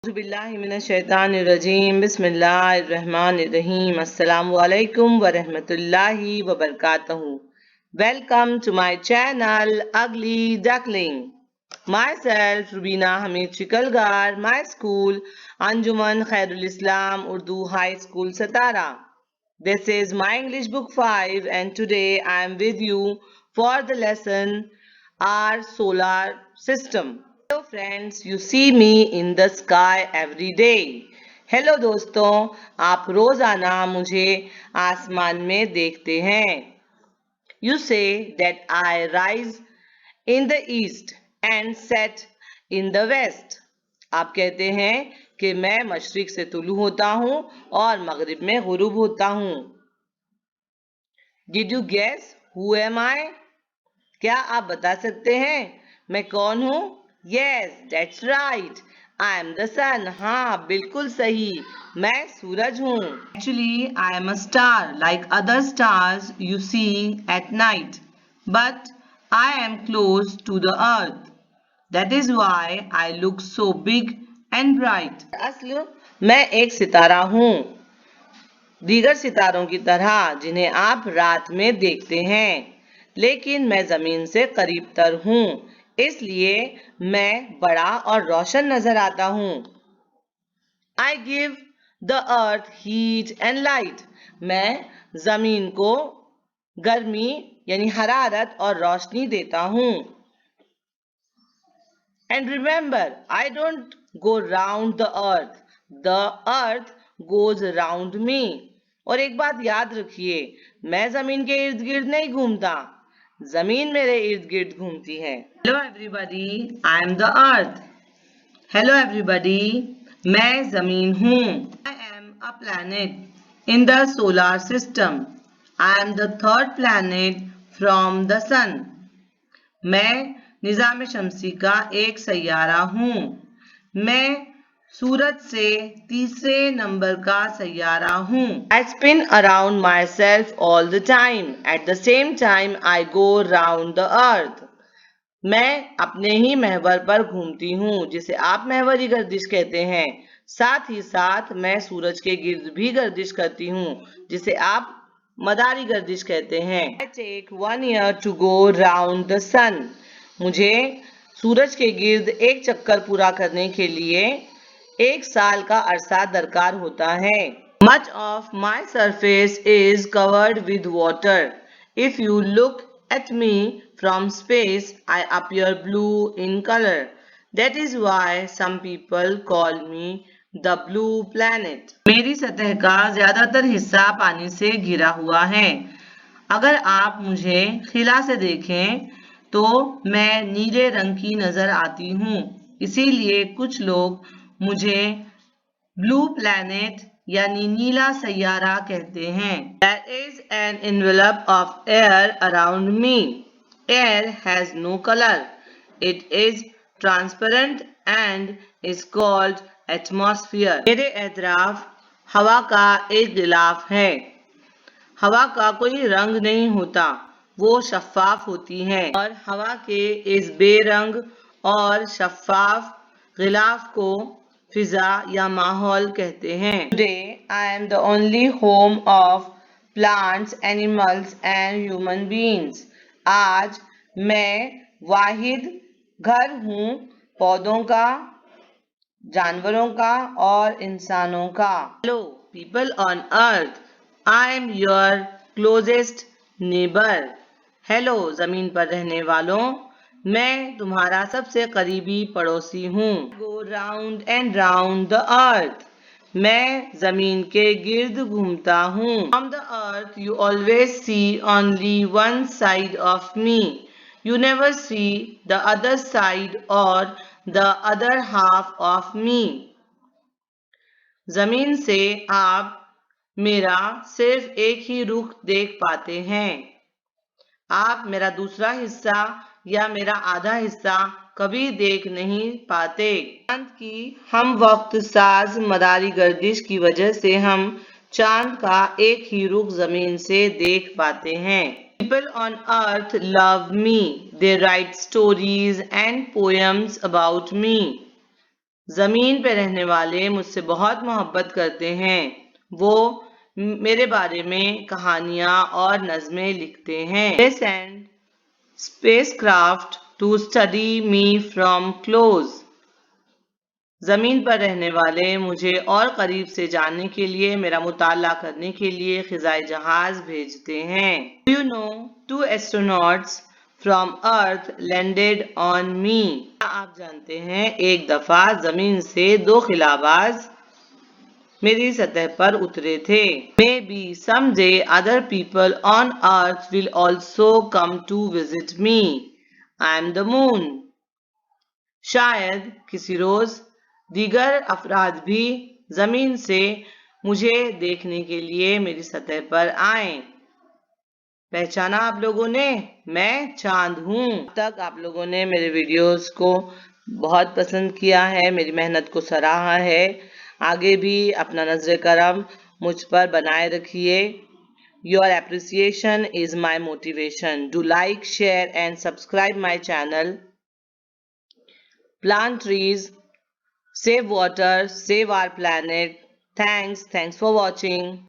बिस्मिल्लाहिर्रहमानिर्रहीम बिस्मिल्लाहिर्रहमानिर्रहीम अस्सलामु अलैकुम व रहमतुल्लाहि व बरकातहू. Welcome to my channel Ugly Duckling. Myself Rubina Hamid Chikalgar, my school Anjuman Khairul Islam Urdu High School Satara. This is my English book 5 and today I am with you for the lesson Our Solar System. Hello friends, you see me in the sky every day. Hello दोस्तों, आप रोजाना मुझे आसमान में देखते हैं. You say that I rise in the east and set in the west. आप कहते हैं कि मैं मशरिक से तुलू होता हूँ और मगरिब में गुरूब होता हूँ. Did you guess who am I? क्या आप बता सकते हैं मैं कौन हूँ? Yes, that's right. I am the sun. हाँ, बिल्कुल सही. मैं सूरज हूँ. Actually, I am a star like other stars you see at night. But I am close to the earth. That is why I look so big and bright. असल मैं एक सितारा हूँ, दीगर सितारों की तरह जिन्हें आप रात में देखते हैं, लेकिन मैं जमीन से करीब तर हूँ, इसलिए मैं बड़ा और रोशन नजर आता हूँ. I give the earth heat and light. मैं जमीन को गर्मी यानी हरारत और रोशनी देता हूँ. And remember, I don't go round the earth goes round me. और एक बात याद रखिए, मैं जमीन के इर्द गिर्द नहीं घूमता, जमीन मेरे इर्द गिर्द घूमती है. Hello everybody, I am the earth. Hello everybody, मैं जमीन हूँ. I am a planet in the solar system. I am the third planet from the sun. मैं निजाम शमसी का एक सैयारा हूँ. मैं सूरज से तीसरे नंबर का सैयारा हूँ. I spin around myself all the time. At the same time, I go round the earth. मैं अपने ही महवर पर घूमती हूँ, जिसे आप महवरी गर्दिश कहते हैं. साथ ही साथ मैं सूरज के गिर्द भी गर्दिश करती हूँ, जिसे आप मदारी गर्दिश कहते हैं. I take 1 year to go round the sun. मुझे सूरज के गिर्द एक चक्कर पूरा करने के लिए 1 साल का अरसा दरकार होता है. Much of my surface is covered with water. If you look at me from space, I appear blue in color. That is why some people call me the blue planet. मेरी सतह का ज्यादातर हिस्सा पानी से घिरा हुआ है. अगर आप मुझे खिला से देखें तो मैं नीले रंग की नजर आती हूँ, इसीलिए कुछ लोग मुझे ब्लू प्लैनेट यानी नीला सैयारा कहते हैं. There is an envelope of air around me. Air has no color. It is transparent and is called atmosphere. मेरे एतराफ हवा का एक गिलाफ है. हवा का कोई रंग नहीं होता, वो शफ़ाफ होती है, और हवा के इस बेरंग और शफ़ाफ गिलाफ को फिजा या माहौल कहते हैं. Today I am the only home of plants, animals and human beings. आज मैं वाहिद घर हूँ पौधों का, जानवरों का और इंसानों का. Hello people on earth. I am your closest neighbor. Hello जमीन पर रहने वालों, मैं तुम्हारा सबसे करीबी पड़ोसी हूँ. Go round and round the earth. मैं जमीन के गिर्द घूमता हूँ. From the earth you always see only one side of me. You never see the other side or the other half of me. जमीन से आप मेरा सिर्फ एक ही रुख देख पाते हैं. आप मेरा दूसरा हिस्सा या मेरा आधा हिस्सा कभी देख नहीं पाते. चांद की हम वक्त साज मदारी गर्दिश की वजह से हम चांद का एक ही रुख जमीन से देख पाते हैं. People on earth love me. They write stories and poems about me. जमीन पे रहने वाले मुझसे बहुत मोहब्बत करते हैं। वो मेरे बारे में कहानियां और नज़में लिखते हैं। They send spacecraft to study me from close. जमीन पर रहने वाले मुझे और करीब से जानने के लिए, मेरा मुताला करने के लिए फ़िज़ाई जहाज भेजते हैं। Do you know 2 astronauts from Earth landed on me? क्या आप जानते हैं एक दफा जमीन से 2 खिलाबाज मेरी सतह पर उतरे थे। Maybe someday other people on Earth will also come to visit me. I am the moon. शायद किसी रोज दीगर अफराद भी जमीन से मुझे देखने के लिए मेरी सतह पर आएं। पहचाना आप लोगों ने? मैं चांद हूँ। अब तक आप लोगों ने मेरे वीडियोस को बहुत पसंद किया है, मेरी मेहनत को सराहा है। आगे भी अपना नजर करम मुझ पर बनाए रखिए। Your appreciation is my motivation. Do like, share and subscribe my channel. Plant trees, save water, save our planet. Thanks for watching.